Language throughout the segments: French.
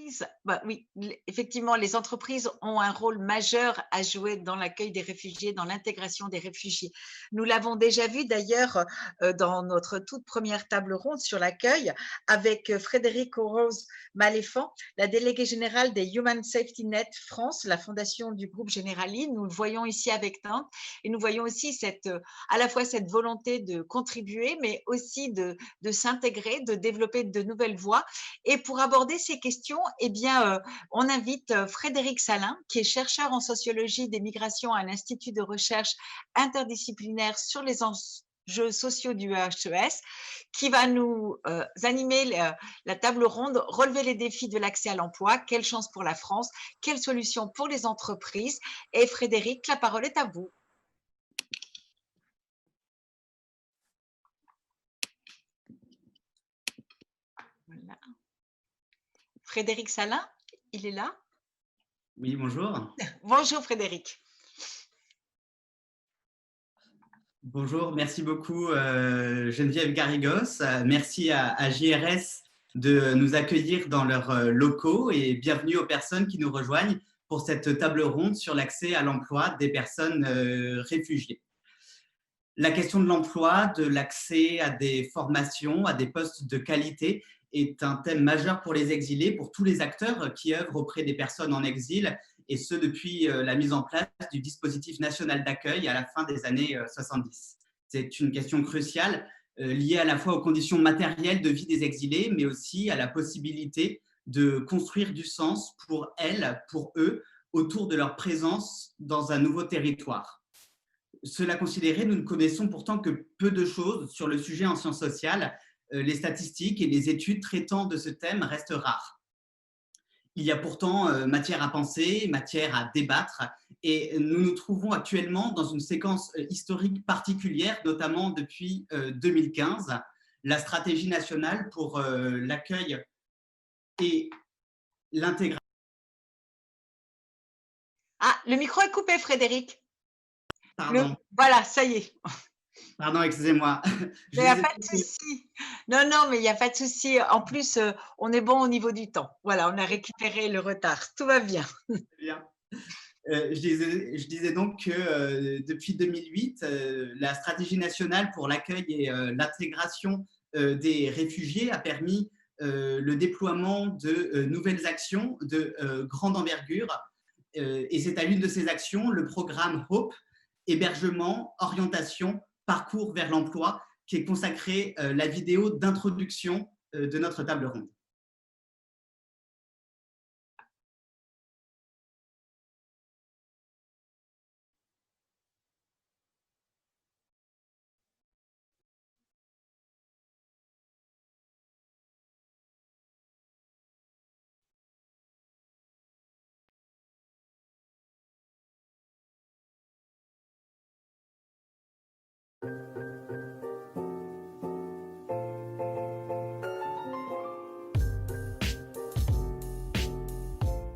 entreprises, bah oui, effectivement, les entreprises ont un rôle majeur à jouer dans l'accueil des réfugiés, dans l'intégration des réfugiés. Nous l'avons déjà vu d'ailleurs dans notre toute première table ronde sur l'accueil avec Frédéric Rose Maléfant, la déléguée générale des Human Safety Net France, la fondation du groupe Generali. Nous le voyons ici avec Nantes et nous voyons aussi à la fois cette volonté de contribuer, mais aussi de s'intégrer, de développer de nouvelles voies. Et pour aborder ces questions, eh bien, on invite Frédéric Salin, qui est chercheur en sociologie des migrations à l'Institut de recherche interdisciplinaire sur les enjeux sociaux du HES, qui va nous animer la table ronde, relever les défis de l'accès à l'emploi, quelle chance pour la France, quelles solutions pour les entreprises. Et Frédéric, la parole est à vous. Voilà. Frédéric Salin, il est là? Oui, bonjour. Bonjour Frédéric. Bonjour, merci beaucoup Geneviève Garrigos. Merci à JRS de nous accueillir dans leurs locaux et bienvenue aux personnes qui nous rejoignent pour cette table ronde sur l'accès à l'emploi des personnes réfugiées. La question de l'emploi, de l'accès à des formations, à des postes de qualité est un thème majeur pour les exilés, pour tous les acteurs qui œuvrent auprès des personnes en exil, et ce depuis la mise en place du dispositif national d'accueil à la fin des années 70. C'est une question cruciale liée à la fois aux conditions matérielles de vie des exilés, mais aussi à la possibilité de construire du sens pour elles, pour eux, autour de leur présence dans un nouveau territoire. Cela considéré, nous ne connaissons pourtant que peu de choses sur le sujet en sciences sociales. Les statistiques et les études traitant de ce thème restent rares. Il y a pourtant matière à penser, matière à débattre, et nous nous trouvons actuellement dans une séquence historique particulière, notamment depuis 2015, la stratégie nationale pour l'accueil et l'intégration. Ah, le micro est coupé, Frédéric. Pardon. Voilà, ça y est. Pardon, excusez-moi. Il n'y a pas de souci. Non, non, mais il n'y a pas de souci. En plus, on est bon au niveau du temps. Voilà, on a récupéré le retard. Tout va bien. Bien. Je disais donc que depuis 2008, la stratégie nationale pour l'accueil et l'intégration des réfugiés a permis le déploiement de nouvelles actions de grande envergure. Et c'est à l'une de ces actions, le programme HOPE, hébergement, orientation, parcours vers l'emploi, qui est consacré la vidéo d'introduction de notre table ronde.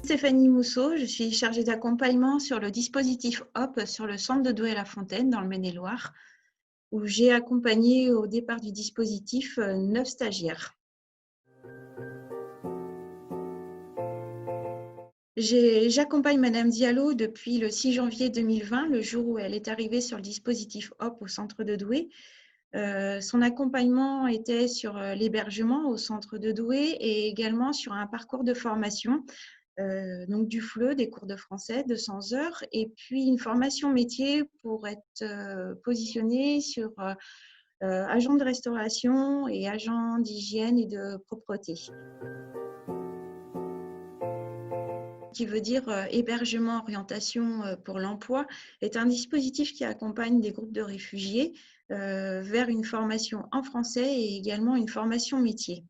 Stéphanie Mousseau, je suis chargée d'accompagnement sur le dispositif HOP sur le centre de Douai-la-Fontaine dans le Maine-et-Loire, où j'ai accompagné au départ du dispositif 9 stagiaires. J'accompagne Madame Diallo depuis le 6 janvier 2020, le jour où elle est arrivée sur le dispositif HOP au centre de Douai. Son accompagnement était sur l'hébergement au centre de Douai et également sur un parcours de formation, donc du FLE, des cours de français, 200 heures, et puis une formation métier pour être positionnée sur agent de restauration et agent d'hygiène et de propreté. Qui veut dire hébergement, orientation pour l'emploi, est un dispositif qui accompagne des groupes de réfugiés vers une formation en français et également une formation métier.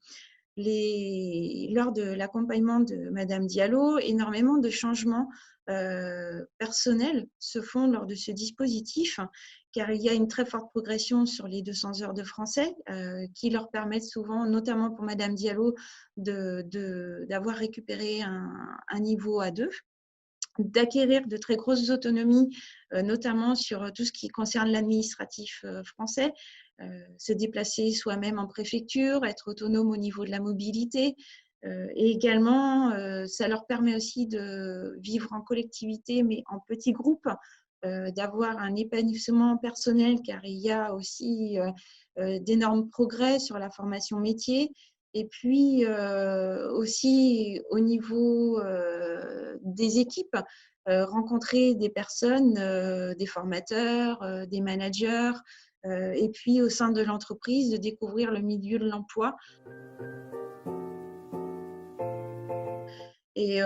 Lors de l'accompagnement de Madame Diallo, énormément de changements personnels se font lors de ce dispositif, car il y a une très forte progression sur les 200 heures de français qui leur permettent souvent, notamment pour Madame Diallo, d'avoir récupéré un niveau A2, d'acquérir de très grosses autonomies, notamment sur tout ce qui concerne l'administratif français, se déplacer soi-même en préfecture, être autonome au niveau de la mobilité, et également ça leur permet aussi de vivre en collectivité, mais en petits groupes, d'avoir un épanouissement personnel, car il y a aussi d'énormes progrès sur la formation métier. Et puis aussi au niveau des équipes, rencontrer des personnes, des formateurs, des managers, et puis au sein de l'entreprise, de découvrir le milieu de l'emploi. Et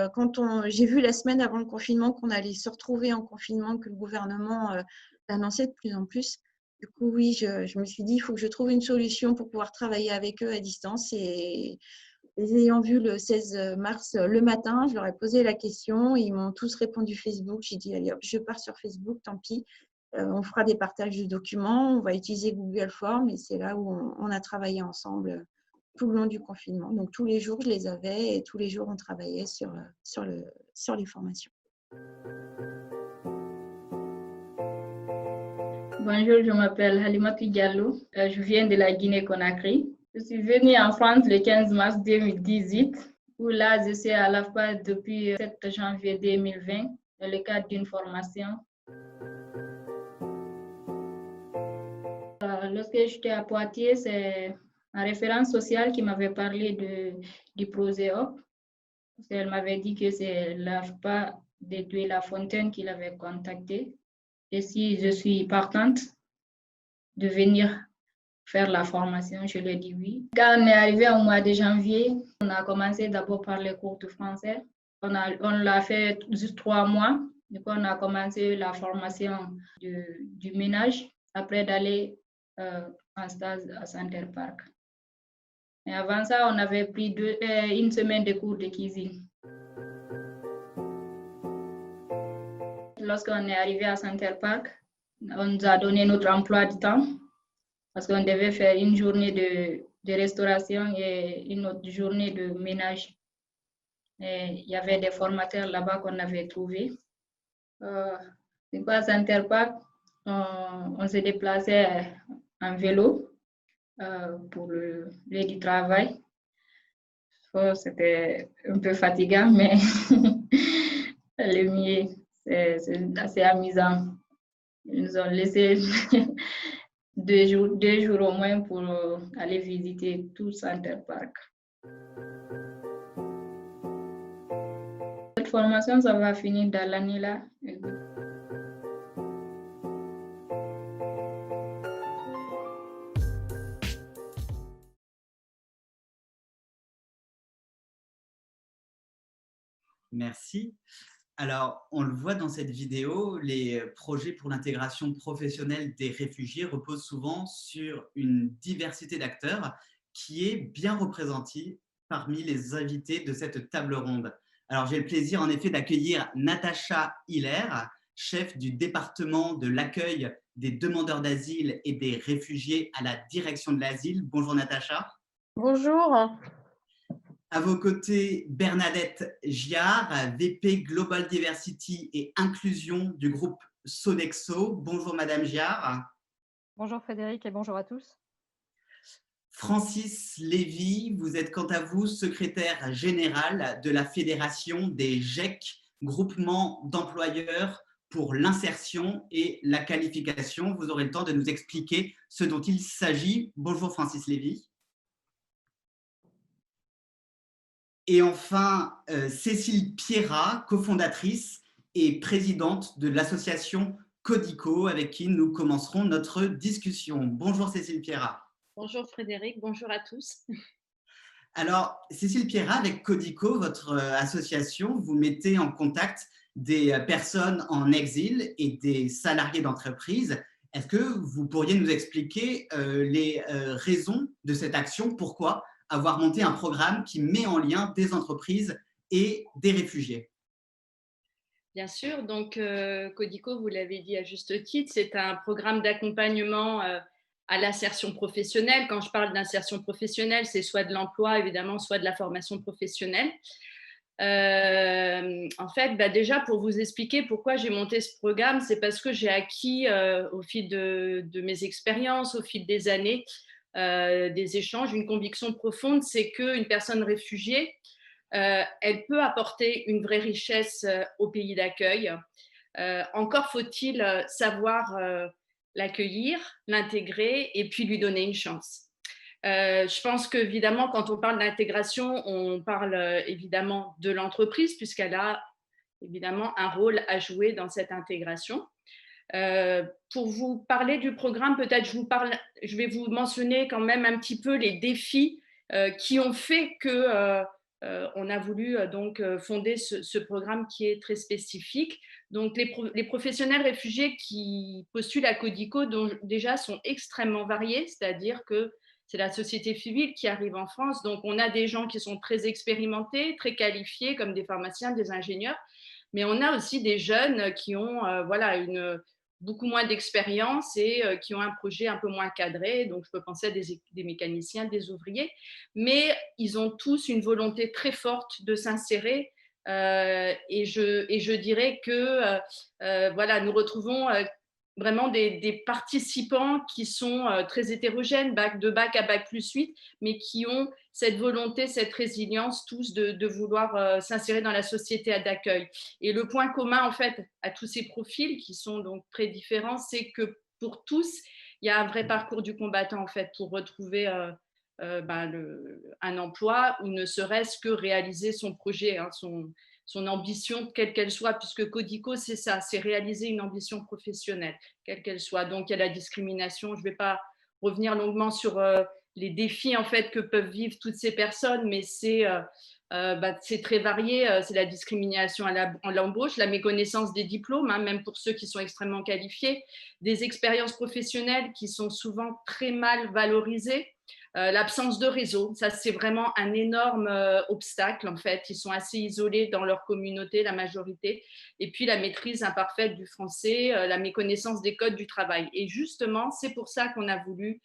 j'ai vu la semaine avant le confinement qu'on allait se retrouver en confinement, que le gouvernement l'annonçait de plus en plus. Du coup, oui, je me suis dit, il faut que je trouve une solution pour pouvoir travailler avec eux à distance. Et les ayant vus le 16 mars le matin, je leur ai posé la question. Ils m'ont tous répondu Facebook. J'ai dit, allez hop, je pars sur Facebook, tant pis. On fera des partages de documents, on va utiliser Google Forms. Et c'est là où on a travaillé ensemble tout le long du confinement. Donc, tous les jours, je les avais et tous les jours, on travaillait sur les formations. Bonjour, je m'appelle Halimatu Diallo. Je viens de la Guinée-Conakry. Je suis venue en France le 15 mars 2018, où là, je suis à l'AFPA depuis 7 janvier 2020, dans le cadre d'une formation. Lorsque j'étais à Poitiers, c'est un référent social qui m'avait parlé du Proséop. Elle m'avait dit que c'est l'AFPA de Douai-la-Fontaine qui l'avait contacté. Et si je suis partante de venir faire la formation, je lui ai dit oui. Quand on est arrivé au mois de janvier, on a commencé d'abord par les cours de français. On l'a fait juste 3 mois. Du coup, on a commencé la formation du ménage, après d'aller en stage à Center Park. Et avant ça, on avait pris une semaine de cours de cuisine. Lorsqu'on est arrivé à Center Park, on nous a donné notre emploi du temps parce qu'on devait faire une journée de restauration et une autre journée de ménage. Et il y avait des formateurs là-bas qu'on avait trouvés. À Center Park, on se déplaçait en vélo pour le lieu du travail. C'était un peu fatigant, mais le mieux, c'est assez amusant. Ils nous ont laissé 2 jours au moins pour aller visiter tout Center Park. Cette formation, ça va finir dans l'année-là. Merci. Alors, on le voit dans cette vidéo, les projets pour l'intégration professionnelle des réfugiés reposent souvent sur une diversité d'acteurs qui est bien représentée parmi les invités de cette table ronde. Alors, j'ai le plaisir en effet d'accueillir Natacha Hiller, chef du département de l'accueil des demandeurs d'asile et des réfugiés à la direction de l'asile. Bonjour Natacha. Bonjour. À vos côtés, Bernadette Giard, VP Global Diversity et Inclusion du groupe Sodexo. Bonjour Madame Giard. Bonjour Frédéric et bonjour à tous. Francis Lévy, vous êtes quant à vous secrétaire général de la Fédération des GEC, groupement d'employeurs pour l'insertion et la qualification. Vous aurez le temps de nous expliquer ce dont il s'agit. Bonjour Francis Lévy. Et enfin, Cécile Pierrat, cofondatrice et présidente de l'association Codico, avec qui nous commencerons notre discussion. Bonjour Cécile Pierrat. Bonjour Frédéric, bonjour à tous. Alors, Cécile Pierrat, avec Codico, votre association, vous mettez en contact des personnes en exil et des salariés d'entreprise. Est-ce que vous pourriez nous expliquer les raisons de cette action? Pourquoi avoir monté un programme qui met en lien des entreprises et des réfugiés? Bien sûr, donc Codico, vous l'avez dit à juste titre, c'est un programme d'accompagnement à l'insertion professionnelle. Quand je parle d'insertion professionnelle, c'est soit de l'emploi, évidemment, soit de la formation professionnelle. En fait, déjà, pour vous expliquer pourquoi j'ai monté ce programme, c'est parce que j'ai acquis au fil de mes expériences, au fil des années, des échanges, une conviction profonde, c'est qu'une personne réfugiée elle peut apporter une vraie richesse au pays d'accueil. Encore faut-il savoir l'accueillir, l'intégrer et puis lui donner une chance. Je pense qu'évidemment, quand on parle d'intégration, on parle évidemment de l'entreprise puisqu'elle a évidemment un rôle à jouer dans cette intégration. Pour vous parler du programme, peut-être je vais vous mentionner quand même un petit peu les défis qui ont fait que on a voulu donc fonder ce programme qui est très spécifique. Donc les professionnels réfugiés qui postulent à Codico déjà sont extrêmement variés, c'est-à-dire que c'est la société civile qui arrive en France. Donc on a des gens qui sont très expérimentés, très qualifiés comme des pharmaciens, des ingénieurs, mais on a aussi des jeunes qui ont beaucoup moins d'expérience et qui ont un projet un peu moins cadré. Donc, je peux penser à des mécaniciens, des ouvriers, mais ils ont tous une volonté très forte de s'insérer. Et je dirais que nous retrouvons vraiment des participants qui sont très hétérogènes, de bac à bac plus 8, mais qui ont cette volonté, cette résilience tous de vouloir s'insérer dans la société d'accueil. Et le point commun, en fait, à tous ces profils qui sont donc très différents, c'est que pour tous, il y a un vrai parcours du combattant, en fait, pour retrouver un emploi ou ne serait-ce que réaliser son projet, son ambition, quelle qu'elle soit, puisque Codico, c'est ça, c'est réaliser une ambition professionnelle, quelle qu'elle soit. Donc, il y a la discrimination. Je ne vais pas revenir longuement sur les défis en fait que peuvent vivre toutes ces personnes, mais c'est très varié. C'est la discrimination à l'embauche, la méconnaissance des diplômes, même pour ceux qui sont extrêmement qualifiés, des expériences professionnelles qui sont souvent très mal valorisées. L'absence de réseau, ça c'est vraiment un énorme obstacle en fait. Ils sont assez isolés dans leur communauté, la majorité. Et puis la maîtrise imparfaite du français, la méconnaissance des codes du travail. Et justement, c'est pour ça qu'on a voulu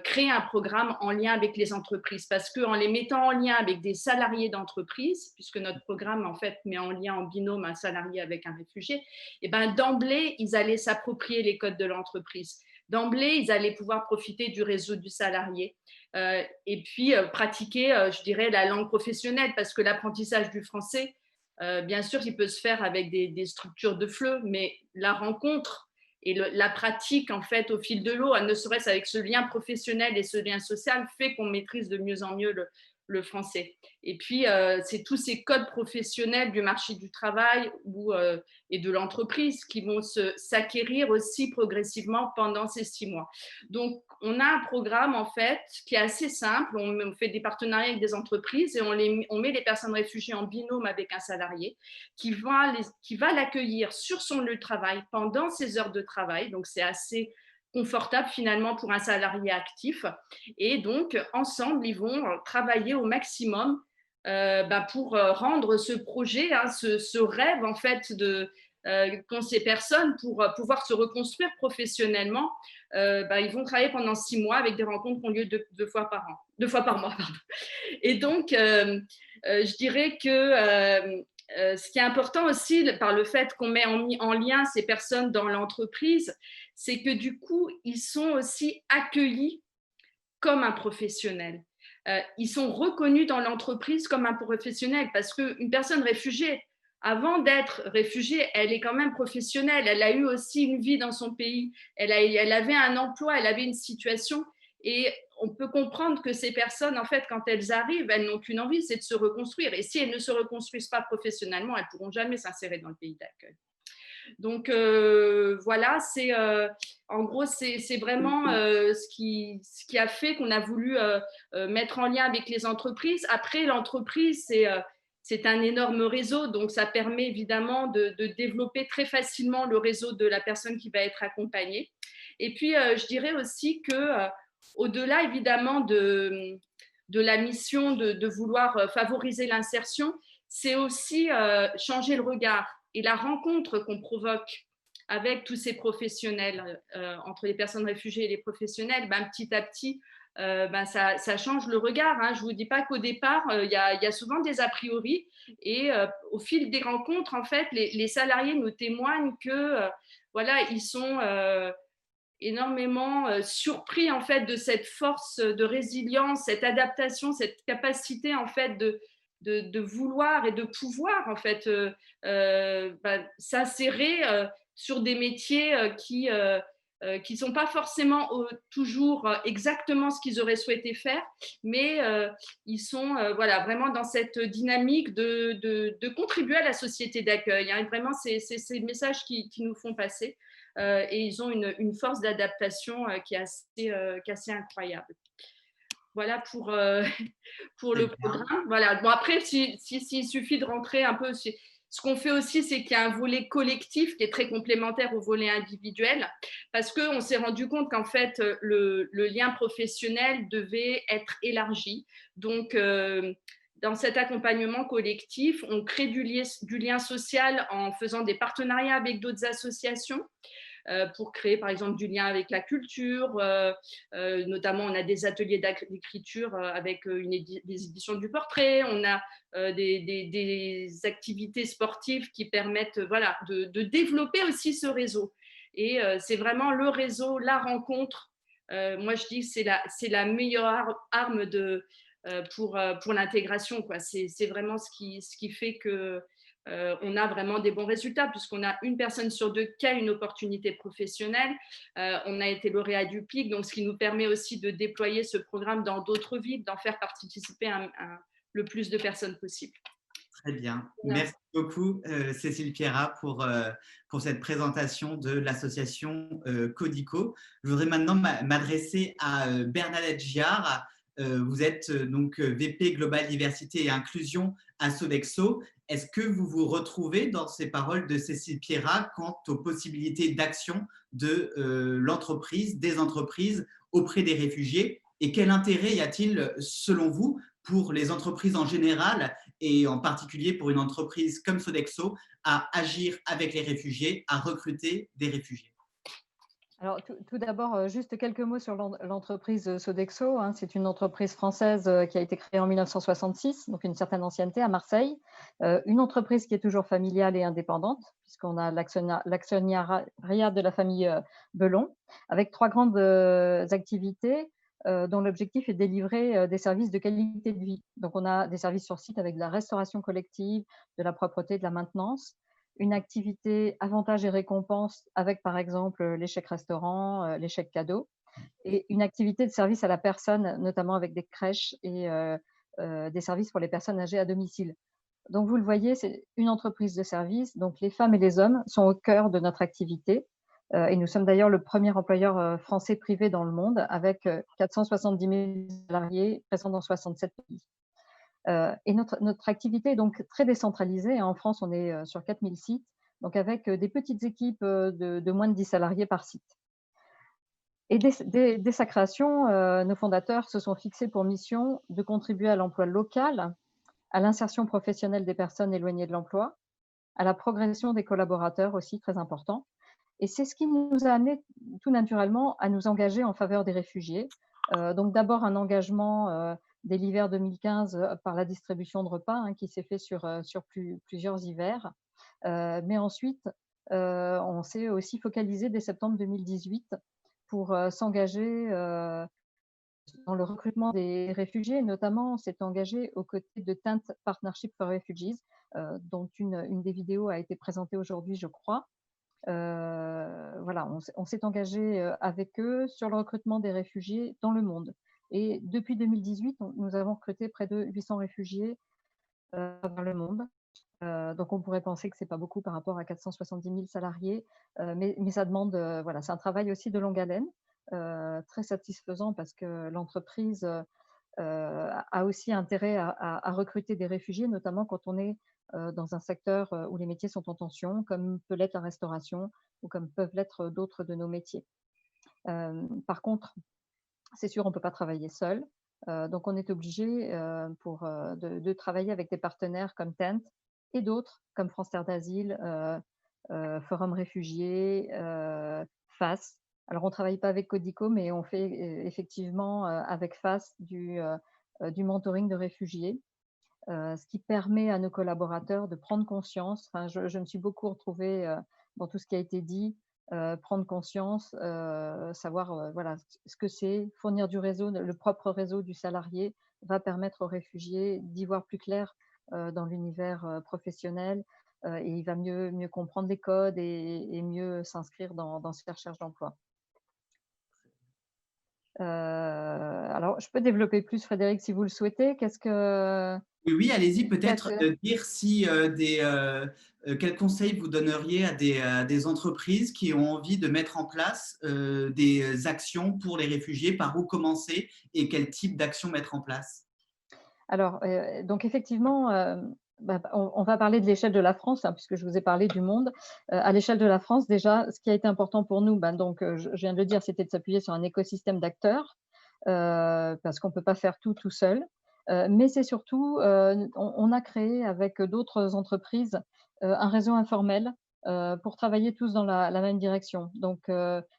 créer un programme en lien avec les entreprises, parce qu'en les mettant en lien avec des salariés d'entreprise, puisque notre programme en fait met en lien en binôme un salarié avec un réfugié, et ben d'emblée ils allaient s'approprier les codes de l'entreprise. D'emblée, ils allaient pouvoir profiter du réseau du salarié et puis pratiquer, je dirais, la langue professionnelle, parce que l'apprentissage du français, bien sûr, il peut se faire avec des structures de FLE, mais la rencontre et la pratique, en fait, au fil de l'eau, ne serait-ce avec ce lien professionnel et ce lien social, fait qu'on maîtrise de mieux en mieux le français. Et puis, c'est tous ces codes professionnels du marché du travail et de l'entreprise qui vont s'acquérir aussi progressivement pendant ces 6 mois. Donc, on a un programme, en fait, qui est assez simple. On fait des partenariats avec des entreprises et on met les personnes réfugiées en binôme avec un salarié qui va l'accueillir sur son lieu de travail pendant ses heures de travail. Donc, c'est assez confortable finalement pour un salarié actif. Et donc, ensemble, ils vont travailler au maximum pour rendre ce projet, ce rêve en fait qu'ont ces personnes pour pouvoir se reconstruire professionnellement. Ils vont travailler pendant 6 mois avec des rencontres qui ont lieu 2 fois par mois. Pardon. Et donc, je dirais que ce qui est important aussi par le fait qu'on met en lien ces personnes dans l'entreprise, c'est que du coup, ils sont aussi accueillis comme un professionnel. Ils sont reconnus dans l'entreprise comme un professionnel, parce qu'une personne réfugiée, avant d'être réfugiée, elle est quand même professionnelle. Elle a eu aussi une vie dans son pays. Elle avait un emploi, elle avait une situation. Et on peut comprendre que ces personnes, en fait, quand elles arrivent, elles n'ont qu'une envie, c'est de se reconstruire. Et si elles ne se reconstruisent pas professionnellement, elles ne pourront jamais s'insérer dans le pays d'accueil. Donc voilà, en gros, c'est vraiment ce qui a fait qu'on a voulu mettre en lien avec les entreprises. Après, l'entreprise, c'est un énorme réseau, donc ça permet évidemment de développer très facilement le réseau de la personne qui va être accompagnée. Et puis, je dirais aussi que au-delà évidemment de la mission de vouloir favoriser l'insertion, c'est aussi changer le regard. Et la rencontre qu'on provoque avec tous ces professionnels, entre les personnes réfugiées et les professionnels, petit à petit, ça change le regard. Je ne vous dis pas qu'au départ, il y a souvent des a priori. Et au fil des rencontres, en fait, les salariés nous témoignent que ils sont énormément surpris en fait de cette force de résilience, cette adaptation, cette capacité en fait de vouloir et de pouvoir en fait s'insérer sur des métiers qui ne sont pas forcément toujours exactement ce qu'ils auraient souhaité faire, mais ils sont voilà, vraiment dans cette dynamique de contribuer à la société d'accueil. Hein. Vraiment, c'est ces messages qui nous font passer. Et ils ont une force d'adaptation qui est assez incroyable. Voilà pour le programme. Voilà. Bon, après, s'il suffit de rentrer un peu, ce qu'on fait aussi, c'est qu'il y a un volet collectif qui est très complémentaire au volet individuel, parce qu'on s'est rendu compte qu'en fait, le lien professionnel devait être élargi. Donc, dans cet accompagnement collectif, on crée du lien social en faisant des partenariats avec d'autres associations. Pour créer par exemple du lien avec la culture, notamment on a des ateliers d'écriture avec des éditions du portrait, on a des activités sportives qui permettent voilà, de développer aussi ce réseau. Et c'est vraiment le réseau, la rencontre. Moi je dis que c'est la meilleure arme pour l'intégration. C'est vraiment ce qui fait que on a vraiment des bons résultats puisqu'on a une personne sur deux qui a une opportunité professionnelle. On a été lauréat du PIC, donc ce qui nous permet aussi de déployer ce programme dans d'autres villes, d'en faire participer le plus de personnes possible. Très bien. Merci beaucoup, Cécile Pierrat, pour cette présentation de l'association Codico. Je voudrais maintenant m'adresser à Bernadette Giard. Vous êtes donc VP Global Diversité et Inclusion à Sodexo. Est-ce que vous vous retrouvez dans ces paroles de Cécile Pierrat quant aux possibilités d'action de l'entreprise, des entreprises auprès des réfugiés? Et quel intérêt y a-t-il, selon vous, pour les entreprises en général et en particulier pour une entreprise comme Sodexo à agir avec les réfugiés, à recruter des réfugiés? Alors, tout d'abord, juste quelques mots sur l'entreprise Sodexo. Hein. C'est une entreprise française qui a été créée en 1966, donc une certaine ancienneté à Marseille. Une entreprise qui est toujours familiale et indépendante, puisqu'on a l'actionnariat de la famille Belon, avec 3 grandes activités dont l'objectif est de délivrer des services de qualité de vie. Donc, on a des services sur site avec de la restauration collective, de la propreté, de la maintenance. Une activité avantages et récompenses avec, par exemple, les chèques restaurants, les chèques cadeaux, et une activité de service à la personne, notamment avec des crèches et des services pour les personnes âgées à domicile. Donc, vous le voyez, c'est une entreprise de service. Donc, les femmes et les hommes sont au cœur de notre activité. Et nous sommes d'ailleurs le premier employeur français privé dans le monde avec 470 000 salariés présents dans 67 pays. Et notre activité est donc très décentralisée. En France, on est sur 4000 sites, donc avec des petites équipes de moins de 10 salariés par site. Et dès sa création, nos fondateurs se sont fixés pour mission de contribuer à l'emploi local, à l'insertion professionnelle des personnes éloignées de l'emploi, à la progression des collaborateurs aussi, très important. Et c'est ce qui nous a amené tout naturellement à nous engager en faveur des réfugiés. Donc d'abord un engagement dès l'hiver 2015 par la distribution de repas hein, qui s'est fait sur plusieurs hivers. Mais ensuite, on s'est aussi focalisé dès septembre 2018 pour s'engager dans le recrutement des réfugiés. Notamment, on s'est engagé aux côtés de Tent Partnership for Refugees, dont une des vidéos a été présentée aujourd'hui, je crois. Voilà, on s'est engagé avec eux sur le recrutement des réfugiés dans le monde. Et depuis 2018, nous avons recruté près de 800 réfugiés dans le monde. Donc, on pourrait penser que ce n'est pas beaucoup par rapport à 470 000 salariés, mais ça demande, voilà, c'est un travail aussi de longue haleine, très satisfaisant parce que l'entreprise a aussi intérêt à recruter des réfugiés, notamment quand on est dans un secteur où les métiers sont en tension, comme peut l'être la restauration ou comme peuvent l'être d'autres de nos métiers. Par contre, c'est sûr, on ne peut pas travailler seul. Donc, on est obligé de travailler avec des partenaires comme Tent et d'autres comme France Terre d'Asile, Forum Réfugiés, FAS. Alors, on ne travaille pas avec Codico, mais on fait effectivement avec FAS du mentoring de réfugiés, ce qui permet à nos collaborateurs de prendre conscience. Enfin, je me suis beaucoup retrouvée dans tout ce qui a été dit, prendre conscience, savoir voilà, ce que c'est, fournir du réseau, le propre réseau du salarié va permettre aux réfugiés d'y voir plus clair dans l'univers professionnel et il va mieux comprendre les codes et mieux s'inscrire dans cette recherche d'emploi. Alors, je peux développer plus, Frédéric, si vous le souhaitez. Oui, oui, allez-y, peut-être dire si quels conseils vous donneriez à des entreprises qui ont envie de mettre en place des actions pour les réfugiés, par où commencer et quel type d'actions mettre en place? Alors, donc effectivement, on va parler de l'échelle de la France, hein, puisque je vous ai parlé du monde. À l'échelle de la France, déjà, ce qui a été important pour nous, donc, je viens de le dire, c'était de s'appuyer sur un écosystème d'acteurs, parce qu'on ne peut pas faire tout seul. Mais c'est surtout, on a créé avec d'autres entreprises un réseau informel pour travailler tous dans la même direction. Donc,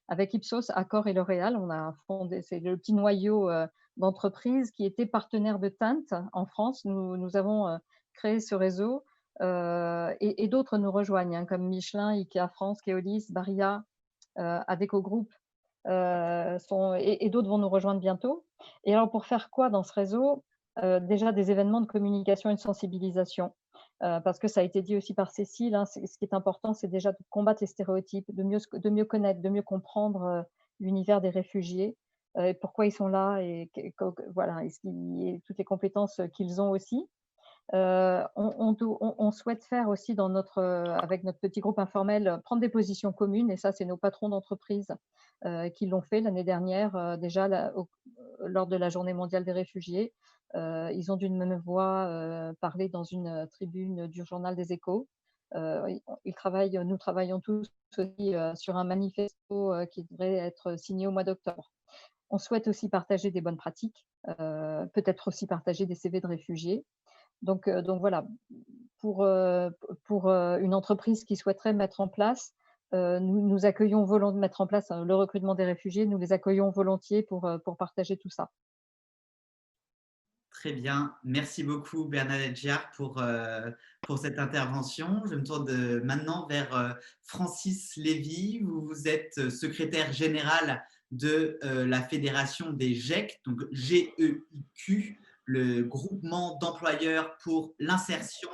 avec Ipsos, Accor et L'Oréal, on a fondé, c'est le petit noyau d'entreprises qui étaient partenaires de Tint en France. Nous avons créé ce réseau et d'autres nous rejoignent, hein, comme Michelin, Ikea France, Keolis, Barilla, Adecco Group. Et d'autres vont nous rejoindre bientôt. Et alors, pour faire quoi dans ce réseau? Déjà des événements de communication et de sensibilisation, parce que ça a été dit aussi par Cécile, hein, ce qui est important, c'est déjà de combattre les stéréotypes, de mieux connaître, de mieux comprendre l'univers des réfugiés, et pourquoi ils sont là, et voilà, et toutes les compétences qu'ils ont aussi. On souhaite faire aussi avec notre petit groupe informel, prendre des positions communes, et ça, c'est nos patrons d'entreprise qui l'ont fait l'année dernière, déjà lors de la Journée mondiale des réfugiés. Ils ont d'une même voix parlé dans une tribune du journal des Échos. Nous travaillons tous aussi sur un manifesto qui devrait être signé au mois d'octobre. On souhaite aussi partager des bonnes pratiques, peut-être aussi partager des CV de réfugiés. Donc voilà, pour une entreprise qui souhaiterait mettre en place, nous accueillons volontiers, mettre en place le recrutement des réfugiés, nous les accueillons volontiers pour partager tout ça. Très bien, merci beaucoup Bernadette Giard pour cette intervention. Je me tourne maintenant vers Francis Lévy. Vous êtes secrétaire général de la Fédération des GEC, donc GEIQ, le groupement d'employeurs pour l'insertion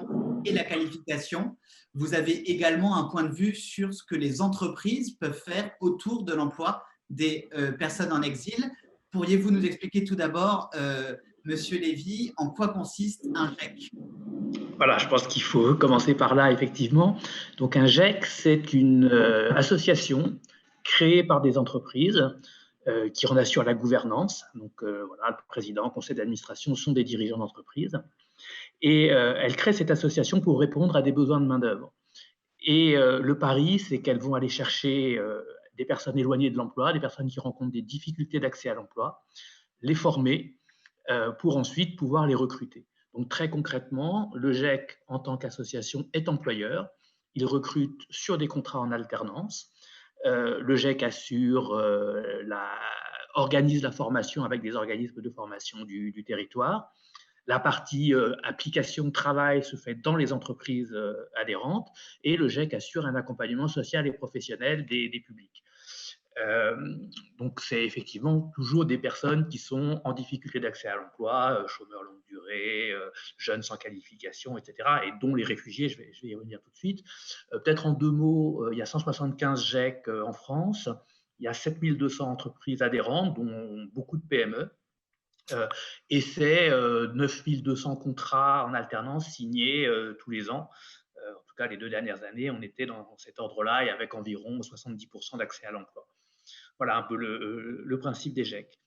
et la qualification. Vous avez également un point de vue sur ce que les entreprises peuvent faire autour de l'emploi des personnes en exil. Pourriez-vous nous expliquer tout d'abord Monsieur Lévy, en quoi consiste un GEC? Voilà, je pense qu'il faut commencer par là, effectivement. Donc, un GEC, c'est une association créée par des entreprises qui en assurent la gouvernance. Donc, voilà, le président, le conseil d'administration sont des dirigeants d'entreprise. Et elle crée cette association pour répondre à des besoins de main-d'œuvre. Et le pari, c'est qu'elles vont aller chercher des personnes éloignées de l'emploi, des personnes qui rencontrent des difficultés d'accès à l'emploi, les former pour ensuite pouvoir les recruter. Donc très concrètement, le GEC en tant qu'association est employeur. Il recrute sur des contrats en alternance. Le GEC organise la formation avec des organismes de formation du territoire. La partie application travail se fait dans les entreprises adhérentes et le GEC assure un accompagnement social et professionnel des publics. Donc, c'est effectivement toujours des personnes qui sont en difficulté d'accès à l'emploi, chômeurs longue durée, jeunes sans qualification, etc., et dont les réfugiés, je vais y revenir tout de suite. Peut-être en deux mots, il y a 175 GEC en France, il y a 7200 entreprises adhérentes, dont beaucoup de PME, et c'est 9200 contrats en alternance signés tous les ans. En tout cas, les 2 dernières années, on était dans cet ordre-là et avec environ 70% d'accès à l'emploi. Voilà un peu le principe des GEC.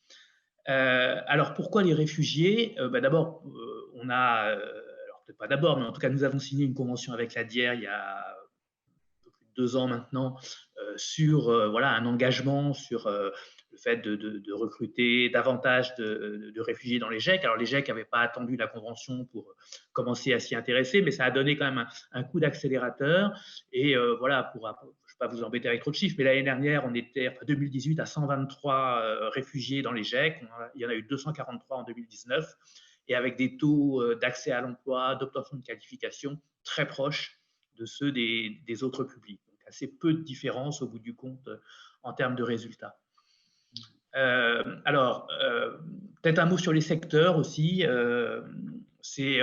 Alors, pourquoi les réfugiés? D'abord, on a, alors peut-être pas d'abord, mais en tout cas, nous avons signé une convention avec la DIER il y a un peu plus de 2 ans maintenant sur voilà, un engagement sur le fait de recruter davantage de réfugiés dans les GEC. Alors, les GEC n'avaient pas attendu la convention pour commencer à s'y intéresser, mais ça a donné quand même un coup d'accélérateur. Et voilà, je ne vais pas vous embêter avec trop de chiffres, mais l'année dernière, on était, enfin 2018, à 123 réfugiés dans les GEC. Il y en a eu 243 en 2019, et avec des taux d'accès à l'emploi, d'obtention de qualification très proches de ceux des autres publics. Donc, assez peu de différence au bout du compte en termes de résultats. Alors, peut-être un mot sur les secteurs aussi. C'est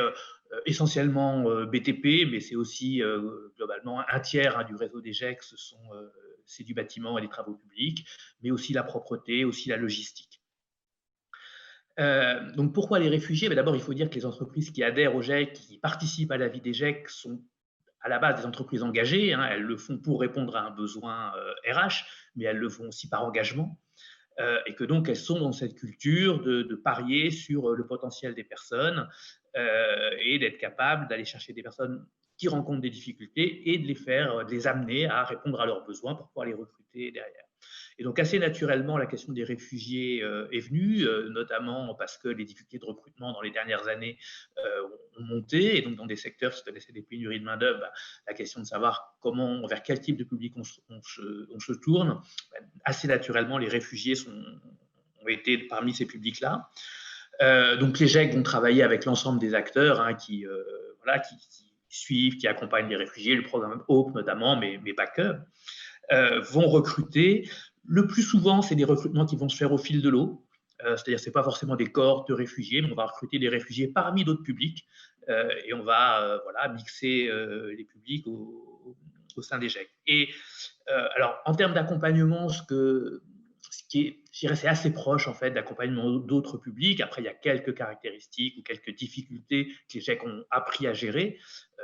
essentiellement BTP, mais c'est aussi globalement un tiers du réseau des GEC, c'est du bâtiment et des travaux publics, mais aussi la propreté, aussi la logistique. Donc pourquoi les réfugiés? D'abord, il faut dire que les entreprises qui adhèrent au GEC, qui participent à la vie des GEC, sont à la base des entreprises engagées. Elles le font pour répondre à un besoin RH, mais elles le font aussi par engagement. Et que donc elles sont dans cette culture de parier sur le potentiel des personnes et d'être capables d'aller chercher des personnes qui rencontrent des difficultés et de les amener à répondre à leurs besoins pour pouvoir les recruter derrière. Et donc assez naturellement, la question des réfugiés est venue, notamment parce que les difficultés de recrutement dans les dernières années ont monté, et donc dans des secteurs qui connaissaient des pénuries de main-d'œuvre, la question de savoir vers quel type de public on se tourne, assez naturellement, les réfugiés ont été parmi ces publics-là. Donc les GEC vont travailler avec l'ensemble des acteurs qui suivent, qui accompagnent les réfugiés, le programme HOPE notamment, mais pas que, vont recruter. Le plus souvent, c'est des recrutements qui vont se faire au fil de l'eau. C'est-à-dire, ce n'est pas forcément des cohortes de réfugiés, mais on va recruter des réfugiés parmi d'autres publics et on va mixer les publics au sein des GEC. Et alors, en termes d'accompagnement, ce qui est, je dirais, c'est assez proche en fait d'accompagnement d'autres publics. Après, il y a quelques caractéristiques ou quelques difficultés que les GEC ont appris à gérer,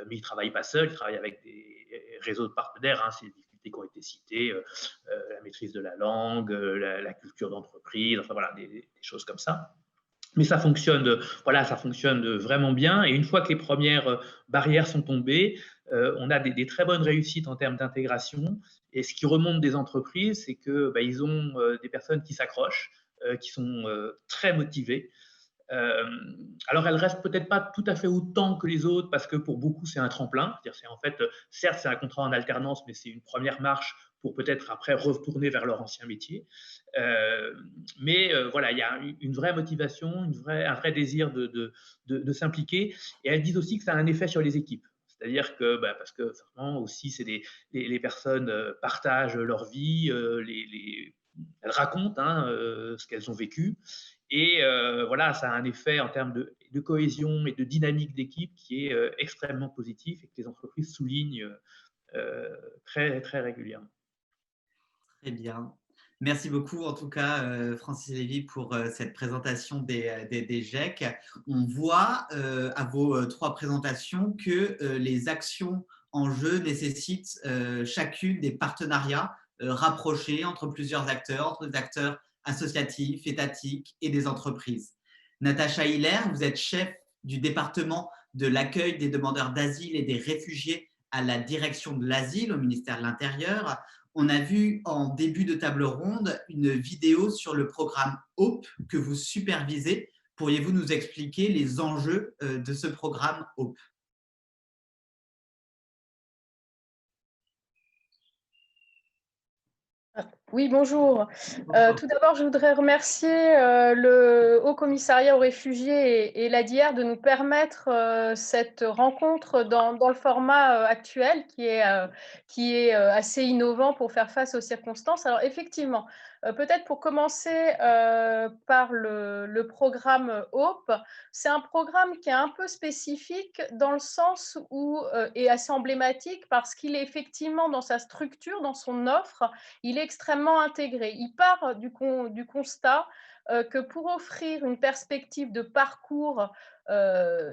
mais ils ne travaillent pas seuls, ils travaillent avec des réseaux de partenaires. C'est des difficultés qui ont été citées, la maîtrise de la langue, la culture d'entreprise, enfin voilà, des choses comme ça. Mais ça fonctionne vraiment bien. Et une fois que les premières barrières sont tombées, on a des très bonnes réussites en termes d'intégration. Et ce qui remonte des entreprises, c'est qu'ils ont des personnes qui s'accrochent, qui sont très motivées. Alors, elles restent peut-être pas tout à fait autant que les autres parce que pour beaucoup, c'est un tremplin. C'est en fait, certes, c'est un contrat en alternance, mais c'est une première marche pour peut-être après retourner vers leur ancien métier. Mais voilà, il y a une vraie motivation, un vrai désir de s'impliquer. Et elles disent aussi que ça a un effet sur les équipes. C'est-à-dire que, parce que vraiment aussi, les personnes partagent leur vie, elles racontent ce qu'elles ont vécu. Et voilà, ça a un effet en termes de cohésion et de dynamique d'équipe qui est extrêmement positif et que les entreprises soulignent très, très régulièrement. Très bien. Merci beaucoup, en tout cas, Francis Lévy, pour cette présentation des GEC. On voit à vos 3 présentations que les actions en jeu nécessitent chacune des partenariats rapprochés entre plusieurs acteurs, entre des acteurs associatifs, étatiques et des entreprises. Natacha Hiller, vous êtes chef du département de l'accueil des demandeurs d'asile et des réfugiés à la direction de l'asile au ministère de l'Intérieur. On a vu en début de table ronde une vidéo sur le programme HOPE que vous supervisez. Pourriez-vous nous expliquer les enjeux de ce programme HOPE? Oui, bonjour. Tout d'abord, je voudrais remercier le Haut Commissariat aux réfugiés et l'ADIR de nous permettre cette rencontre dans le format actuel qui est assez innovant pour faire face aux circonstances. Alors, effectivement, peut-être pour commencer par le programme HOPE, c'est un programme qui est un peu spécifique dans le sens où est assez emblématique parce qu'il est effectivement dans sa structure, dans son offre, il est extrêmement intégré. Il part du constat que pour offrir une perspective de parcours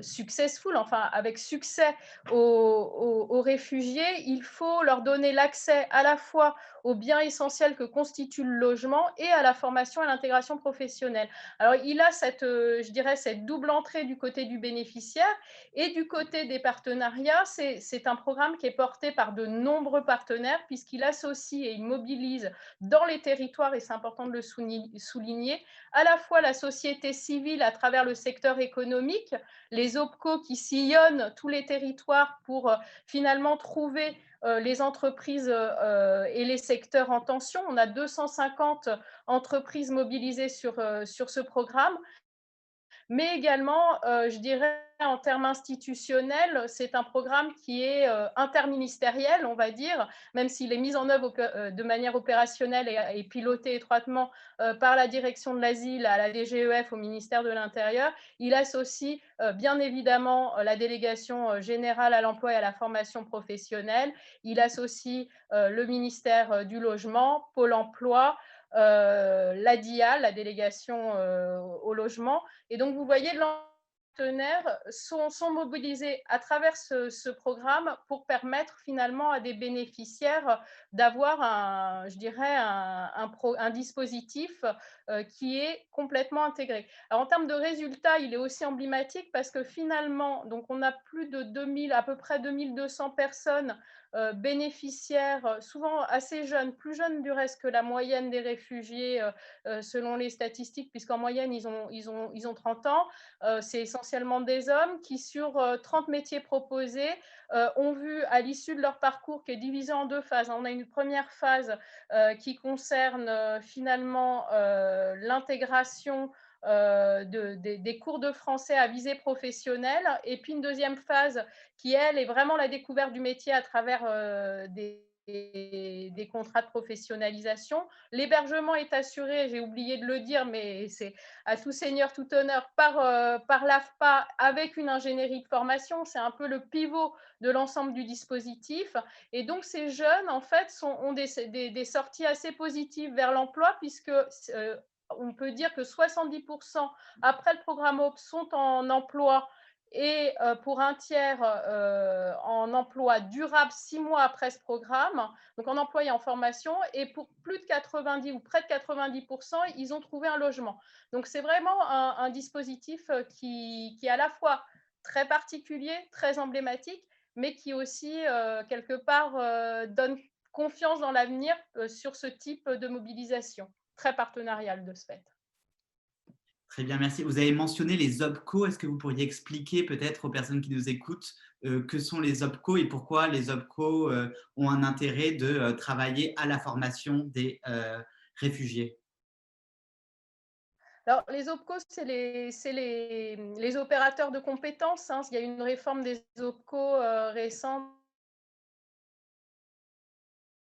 successful, enfin avec succès aux réfugiés, il faut leur donner l'accès à la fois aux biens essentiels que constitue le logement et à la formation et à l'intégration professionnelle. Alors, il a cette double entrée du côté du bénéficiaire et du côté des partenariats. C'est un programme qui est porté par de nombreux partenaires puisqu'il associe et il mobilise dans les territoires, et c'est important de le souligner, à la fois la société civile à travers le secteur économique, les OPCO qui sillonnent tous les territoires pour finalement trouver les entreprises et les secteurs en tension. On a 250 entreprises mobilisées sur ce programme. mais également, je dirais, en termes institutionnels, c'est un programme qui est interministériel, on va dire, même s'il est mis en œuvre de manière opérationnelle et piloté étroitement par la direction de l'asile à la DGEF au ministère de l'Intérieur. Il associe bien évidemment la délégation générale à l'emploi et à la formation professionnelle. Il associe le ministère du Logement, Pôle emploi, la DIA, la délégation au logement. Et donc, vous voyez, partenaires sont mobilisés à travers ce programme pour permettre finalement à des bénéficiaires d'avoir je dirais, un dispositif qui est complètement intégré. Alors, en termes de résultats, il est aussi emblématique parce que finalement, donc on a plus de 2000, à peu près 2200 personnes bénéficiaires, souvent assez jeunes, plus jeunes du reste que la moyenne des réfugiés selon les statistiques, puisqu'en moyenne, ils ont 30 ans. C'est essentiellement des hommes qui, sur 30 métiers proposés, ont vu à l'issue de leur parcours, qui est divisé en 2 phases. On a une première phase qui concerne finalement l'intégration des cours de français à visée professionnelle, et puis une deuxième phase qui, elle, est vraiment la découverte du métier à travers des contrats de professionnalisation. L'hébergement est assuré, j'ai oublié de le dire, mais c'est à tout seigneur, tout honneur, par l'AFPA avec une ingénierie de formation. C'est un peu le pivot de l'ensemble du dispositif. Et donc, ces jeunes, en fait, ont des sorties assez positives vers l'emploi, puisque on peut dire que 70% après le programme OPS sont en emploi, et pour un tiers en emploi durable 6 mois après ce programme, donc en emploi et en formation, et pour plus de 90 ou près de 90%, ils ont trouvé un logement. Donc c'est vraiment un dispositif qui est à la fois très particulier, très emblématique, mais qui aussi, quelque part, donne confiance dans l'avenir sur ce type de mobilisation, très partenariale de ce fait. Très bien, merci. Vous avez mentionné les OPCO. Est-ce que vous pourriez expliquer peut-être aux personnes qui nous écoutent que sont les OPCO et pourquoi les OPCO ont un intérêt de travailler à la formation des réfugiés? Alors, les OPCO, c'est les opérateurs de compétences. Hein. Il y a une réforme des OPCO récente.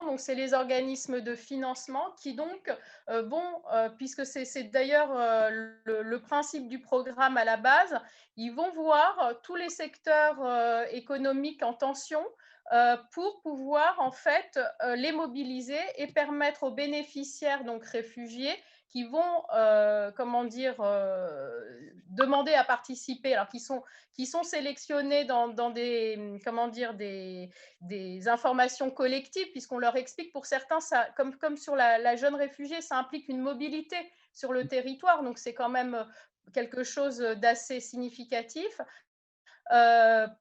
Donc, c'est les organismes de financement qui donc vont, puisque c'est d'ailleurs le principe du programme à la base, ils vont voir tous les secteurs économiques en tension pour pouvoir en fait les mobiliser et permettre aux bénéficiaires, donc réfugiés, qui vont, comment dire, demander à participer, alors qui sont sélectionnés dans des, comment dire, des informations collectives, puisqu'on leur explique, pour certains, ça, comme sur la jeune réfugiée, ça implique une mobilité sur le territoire, donc c'est quand même quelque chose d'assez significatif,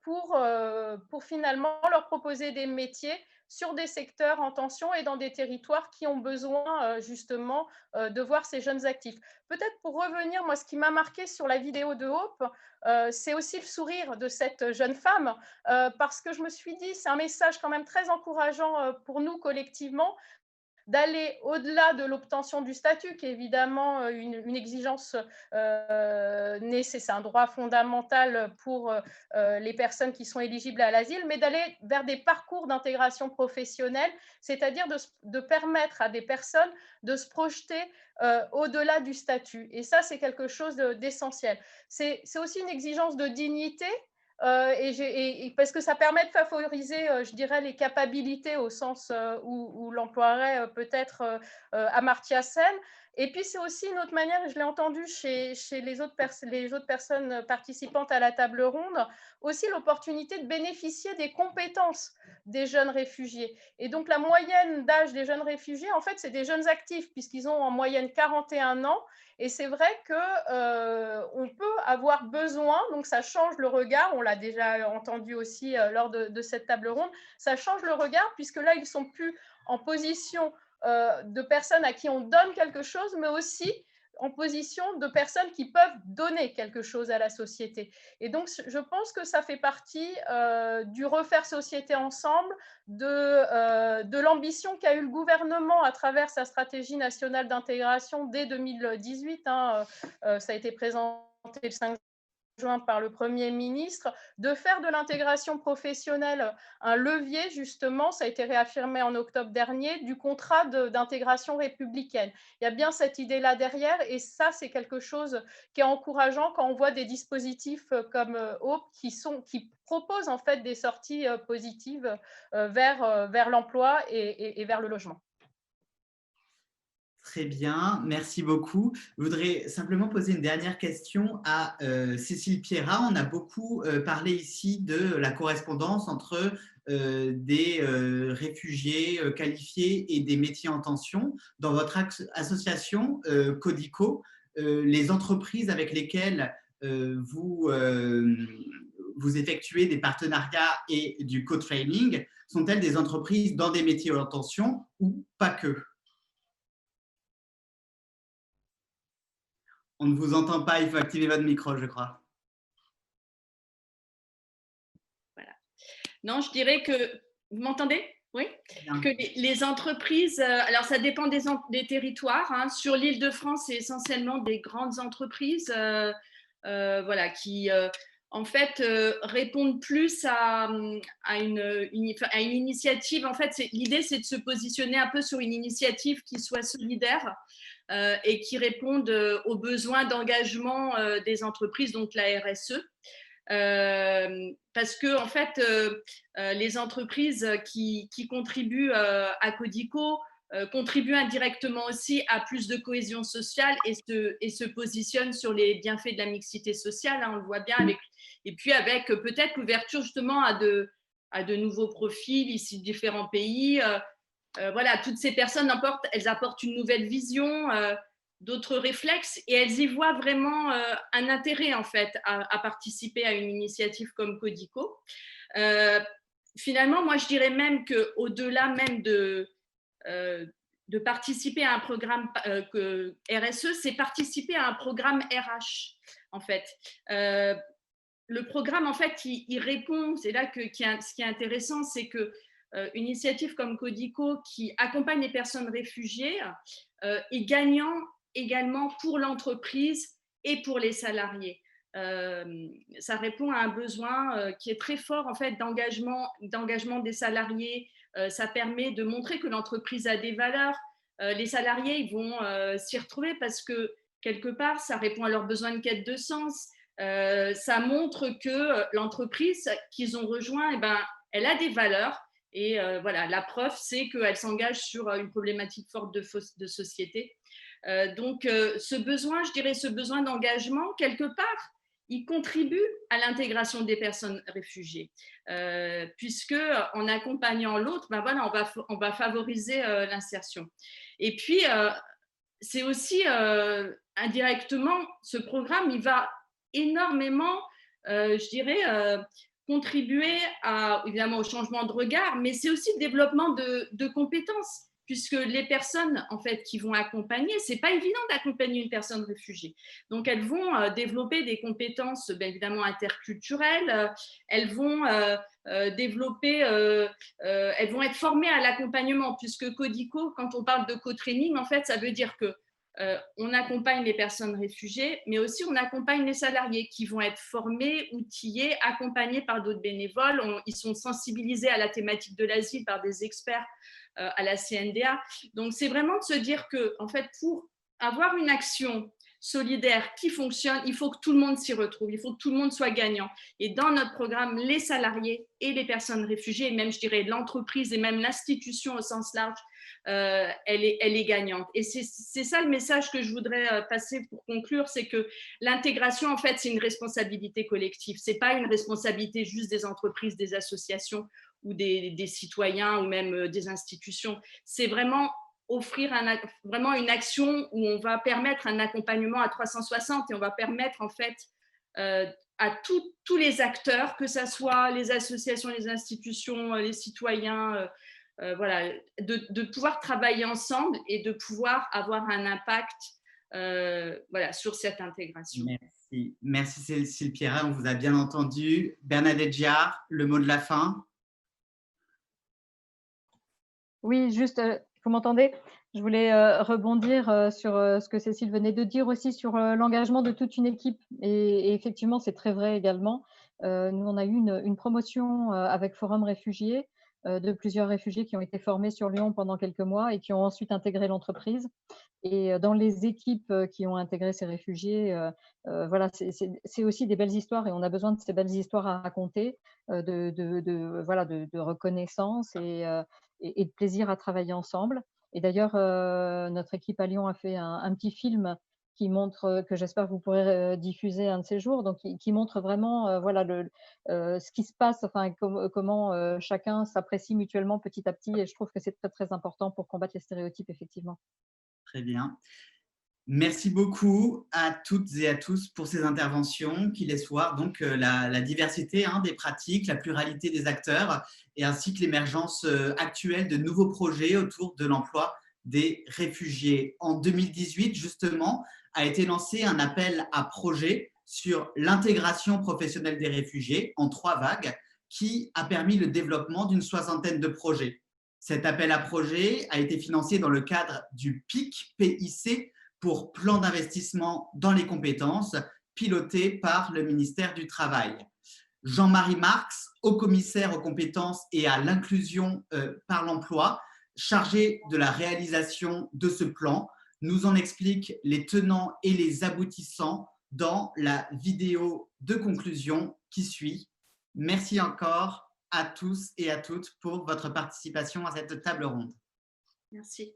pour finalement leur proposer des métiers sur des secteurs en tension et dans des territoires qui ont besoin justement de voir ces jeunes actifs. Peut-être pour revenir, moi, ce qui m'a marqué sur la vidéo de Hope, c'est aussi le sourire de cette jeune femme, parce que je me suis dit, c'est un message quand même très encourageant pour nous collectivement, d'aller au-delà de l'obtention du statut, qui est évidemment une exigence nécessaire, c'est un droit fondamental pour les personnes qui sont éligibles à l'asile, mais d'aller vers des parcours d'intégration professionnelle, c'est-à-dire de permettre à des personnes de se projeter au-delà du statut. Et ça, c'est quelque chose d'essentiel. C'est aussi une exigence de dignité, et parce que ça permet de favoriser, je dirais, les capacités au sens où l'emploierait peut-être Amartya Sen. Et puis, c'est aussi une autre manière, je l'ai entendu chez les autres personnes participantes à la table ronde, aussi l'opportunité de bénéficier des compétences des jeunes réfugiés. Et donc, la moyenne d'âge des jeunes réfugiés, en fait, c'est des jeunes actifs, puisqu'ils ont en moyenne 41 ans. Et c'est vrai qu'on peut avoir besoin, donc ça change le regard, on l'a déjà entendu aussi lors de cette table ronde, ça change le regard, puisque là, ils ne sont plus en position de personnes à qui on donne quelque chose, mais aussi en position de personnes qui peuvent donner quelque chose à la société. Et donc, je pense que ça fait partie du refaire société ensemble, de l'ambition qu'a eu le gouvernement à travers sa stratégie nationale d'intégration dès 2018. Ça a été présenté le 5 juin par le Premier ministre, de faire de l'intégration professionnelle un levier, justement, ça a été réaffirmé en octobre dernier, du contrat d'intégration républicaine. Il y a bien cette idée-là derrière, et ça, c'est quelque chose qui est encourageant quand on voit des dispositifs comme Hope qui proposent en fait des sorties positives vers l'emploi et vers le logement. Très bien, merci beaucoup. Je voudrais simplement poser une dernière question à Cécile Pierrat. On a beaucoup parlé ici de la correspondance entre des réfugiés qualifiés et des métiers en tension. Dans votre association Codico, les entreprises avec lesquelles vous effectuez des partenariats et du co-training, sont-elles des entreprises dans des métiers en tension ou pas que? On ne vous entend pas, il faut activer votre micro, je crois. Voilà. Non, je dirais que… Vous m'entendez? Oui. Que les entreprises… Alors, ça dépend des territoires. Hein. Sur l'Île-de-France, c'est essentiellement des grandes entreprises voilà, qui, en fait, répondent plus à une initiative. En fait, l'idée, c'est de se positionner un peu sur une initiative qui soit solidaire et qui répondent aux besoins d'engagement des entreprises, donc la RSE. Parce que en fait, les entreprises qui contribuent à Codico contribuent indirectement aussi à plus de cohésion sociale et se positionnent sur les bienfaits de la mixité sociale, hein, on le voit bien, et puis avec peut-être l'ouverture justement à de nouveaux profils ici de différents pays. Voilà, toutes ces personnes elles apportent une nouvelle vision, d'autres réflexes, et elles y voient vraiment un intérêt en fait à participer à une initiative comme Codico. Finalement, moi je dirais même qu'au-delà même de participer à un programme RSE, c'est participer à un programme RH en fait. Le programme en fait il répond, c'est là ce qui est intéressant, c'est que une initiative comme Codico qui accompagne les personnes réfugiées est gagnant également pour l'entreprise et pour les salariés. Ça répond à un besoin qui est très fort en fait d'engagement des salariés. Ça permet de montrer que l'entreprise a des valeurs. Les salariés ils vont s'y retrouver parce que quelque part ça répond à leurs besoins de quête de sens. Ça montre que l'entreprise qu'ils ont rejoint, eh ben, elle a des valeurs. Et voilà, la preuve, c'est qu'elle s'engage sur une problématique forte de société. Donc, ce besoin d'engagement, quelque part, il contribue à l'intégration des personnes réfugiées, puisque en accompagnant l'autre, ben voilà, on va favoriser l'insertion. Et puis, c'est aussi indirectement, ce programme, il va énormément, je dirais, contribuer évidemment au changement de regard, mais c'est aussi le développement de compétences, puisque les personnes en fait qui vont accompagner, c'est pas évident d'accompagner une personne réfugiée. Donc elles vont développer des compétences bien évidemment interculturelles, elles vont développer, elles vont être formées à l'accompagnement, puisque Codico, quand on parle de co-training, en fait, ça veut dire que on accompagne les personnes réfugiées, mais aussi on accompagne les salariés qui vont être formés, outillés, accompagnés par d'autres bénévoles. Ils sont sensibilisés à la thématique de l'asile par des experts à la CNDA. Donc, c'est vraiment de se dire que, en fait, pour avoir une action solidaire qui fonctionne, il faut que tout le monde s'y retrouve, il faut que tout le monde soit gagnant. Et dans notre programme, les salariés et les personnes réfugiées, et même, je dirais, l'entreprise et même l'institution au sens large, elle est gagnante. Et c'est ça le message que je voudrais passer pour conclure, c'est que l'intégration, en fait, c'est une responsabilité collective. Ce n'est pas une responsabilité juste des entreprises, des associations ou des citoyens ou même des institutions. C'est vraiment offrir vraiment une action où on va permettre un accompagnement à 360 et on va permettre en fait à tous les acteurs, que ce soit les associations, les institutions, les citoyens, voilà, de pouvoir travailler ensemble et de pouvoir avoir un impact voilà, sur cette intégration. Merci Cécile Pierrat, on vous a bien entendu. Bernadette Giard, le mot de la fin. Oui, juste Vous m'entendez? Je voulais rebondir sur ce que Cécile venait de dire aussi sur l'engagement de toute une équipe. Et effectivement, c'est très vrai également. Nous, on a eu une promotion avec Forum Réfugiés de plusieurs réfugiés qui ont été formés sur Lyon pendant quelques mois et qui ont ensuite intégré l'entreprise. Et dans les équipes qui ont intégré ces réfugiés, voilà, c'est aussi des belles histoires et on a besoin de ces belles histoires à raconter, voilà, de reconnaissance et de plaisir à travailler ensemble. Et d'ailleurs, notre équipe à Lyon a fait un petit film qui montre, que j'espère que vous pourrez diffuser un de ces jours, donc qui montre vraiment voilà, ce qui se passe, enfin, comment chacun s'apprécie mutuellement petit à petit. Et je trouve que c'est très, très important pour combattre les stéréotypes, effectivement. Très bien. Merci beaucoup à toutes et à tous pour ces interventions qui laissent voir donc la diversité des pratiques, la pluralité des acteurs et ainsi que l'émergence actuelle de nouveaux projets autour de l'emploi des réfugiés. En 2018, justement, a été lancé un appel à projets sur l'intégration professionnelle des réfugiés en 3 vagues qui a permis le développement d'une 60aine de projets. Cet appel à projets a été financé dans le cadre du PIC, PIC, pour plan d'investissement dans les compétences, piloté par le ministère du Travail. Jean-Marie Marx, haut-commissaire aux compétences et à l'inclusion par l'emploi, chargé de la réalisation de ce plan, nous en explique les tenants et les aboutissants dans la vidéo de conclusion qui suit. Merci encore à tous et à toutes pour votre participation à cette table ronde. Merci.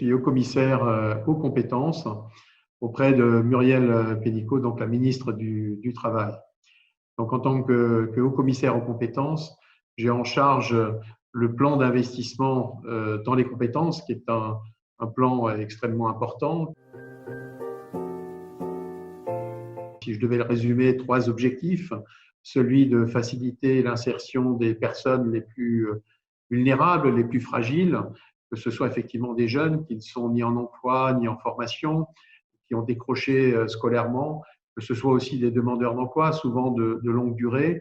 Je suis haut-commissaire aux compétences auprès de Muriel Pénicaud, donc la ministre du Travail. Donc, en tant que haut-commissaire aux compétences, j'ai en charge le plan d'investissement dans les compétences, qui est un plan extrêmement important. Si je devais le résumer, 3 objectifs. Celui de faciliter l'insertion des personnes les plus vulnérables, les plus fragiles, que ce soit effectivement des jeunes qui ne sont ni en emploi, ni en formation, qui ont décroché scolairement, que ce soit aussi des demandeurs d'emploi, souvent de longue durée,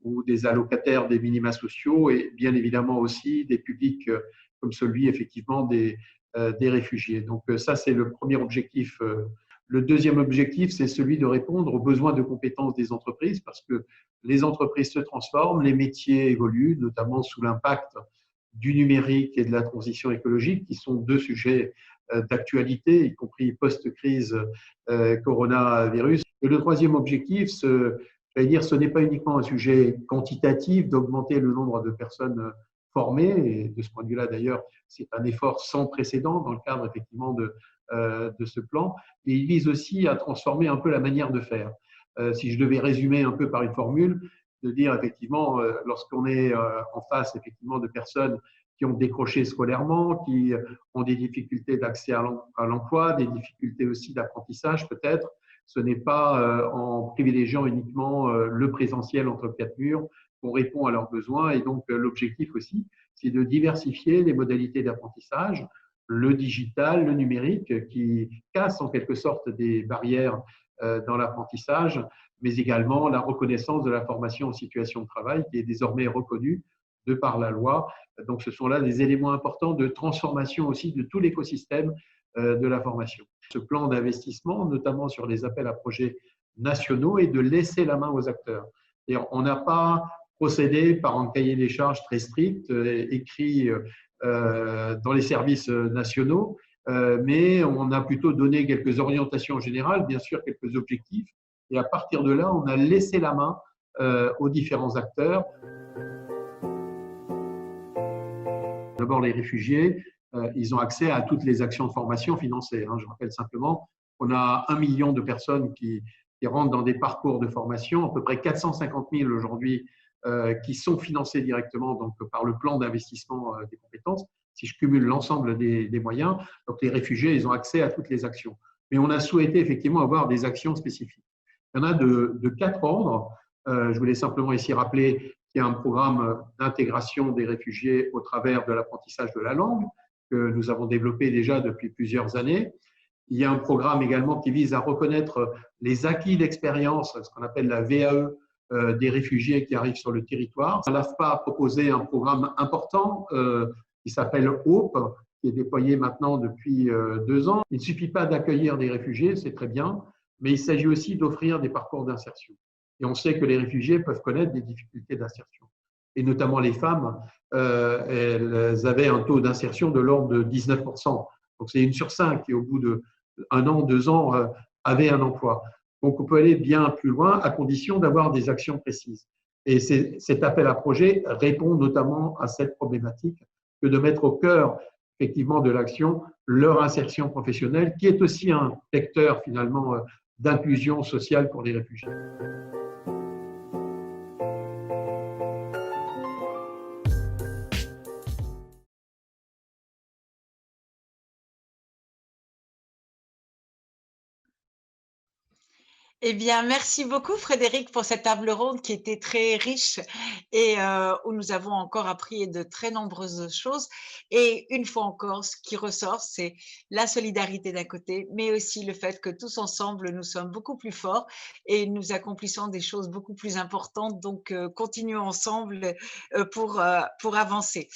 ou des allocataires des minima sociaux, et bien évidemment aussi des publics comme celui effectivement des réfugiés. Donc ça, c'est le premier objectif. Le deuxième objectif, c'est celui de répondre aux besoins de compétences des entreprises, parce que les entreprises se transforment, les métiers évoluent, notamment sous l'impact du numérique et de la transition écologique, qui sont 2 sujets d'actualité, y compris post-crise coronavirus. Et le troisième objectif, j'allais dire, ce n'est pas uniquement un sujet quantitatif d'augmenter le nombre de personnes formées, et de ce point de vue-là, d'ailleurs, c'est un effort sans précédent dans le cadre effectivement de ce plan, et il vise aussi à transformer un peu la manière de faire. Si je devais résumer un peu par une formule, de dire effectivement, lorsqu'on est en face effectivement de personnes qui ont décroché scolairement, qui ont des difficultés d'accès à l'emploi, des difficultés aussi d'apprentissage peut-être, ce n'est pas en privilégiant uniquement le présentiel entre 4 murs qu'on répond à leurs besoins. Et donc l'objectif aussi, c'est de diversifier les modalités d'apprentissage, le digital, le numérique, qui casse en quelque sorte des barrières dans l'apprentissage, mais également la reconnaissance de la formation en situation de travail qui est désormais reconnue de par la loi. Donc, ce sont là des éléments importants de transformation aussi de tout l'écosystème de la formation. Ce plan d'investissement, notamment sur les appels à projets nationaux, est de laisser la main aux acteurs. Et on n'a pas procédé par un cahier des charges très strict, écrit dans les services nationaux, mais on a plutôt donné quelques orientations générales, bien sûr quelques objectifs, et à partir de là, on a laissé la main aux différents acteurs. D'abord, les réfugiés, ils ont accès à toutes les actions de formation financées. Je rappelle simplement qu'on a 1 million de personnes qui rentrent dans des parcours de formation, à peu près 450 000 aujourd'hui qui sont financés directement donc, par le plan d'investissement des compétences. Si je cumule l'ensemble des moyens, donc les réfugiés, ils ont accès à toutes les actions. Mais on a souhaité effectivement avoir des actions spécifiques. Il y en a de 4 ordres. Je voulais simplement ici rappeler qui est un programme d'intégration des réfugiés au travers de l'apprentissage de la langue que nous avons développé déjà depuis plusieurs années. Il y a un programme également qui vise à reconnaître les acquis d'expérience, ce qu'on appelle la VAE, des réfugiés qui arrivent sur le territoire. L'AFPA a proposé un programme important qui s'appelle HOPE, qui est déployé maintenant depuis 2 ans. Il ne suffit pas d'accueillir des réfugiés, c'est très bien, mais il s'agit aussi d'offrir des parcours d'insertion. Et on sait que les réfugiés peuvent connaître des difficultés d'insertion. Et notamment les femmes, elles avaient un taux d'insertion de l'ordre de 19%. Donc c'est 1 sur 5 qui, au bout d'1 an, 2 ans, avait un emploi. Donc on peut aller bien plus loin à condition d'avoir des actions précises. Et cet appel à projet répond notamment à cette problématique que de mettre au cœur effectivement de l'action leur insertion professionnelle, qui est aussi un vecteur finalement d'inclusion sociale pour les réfugiés. Eh bien, merci beaucoup Frédéric pour cette table ronde qui était très riche et où nous avons encore appris de très nombreuses choses. Et une fois encore, ce qui ressort, c'est la solidarité d'un côté, mais aussi le fait que tous ensemble, nous sommes beaucoup plus forts et nous accomplissons des choses beaucoup plus importantes. Donc, continuons ensemble pour avancer.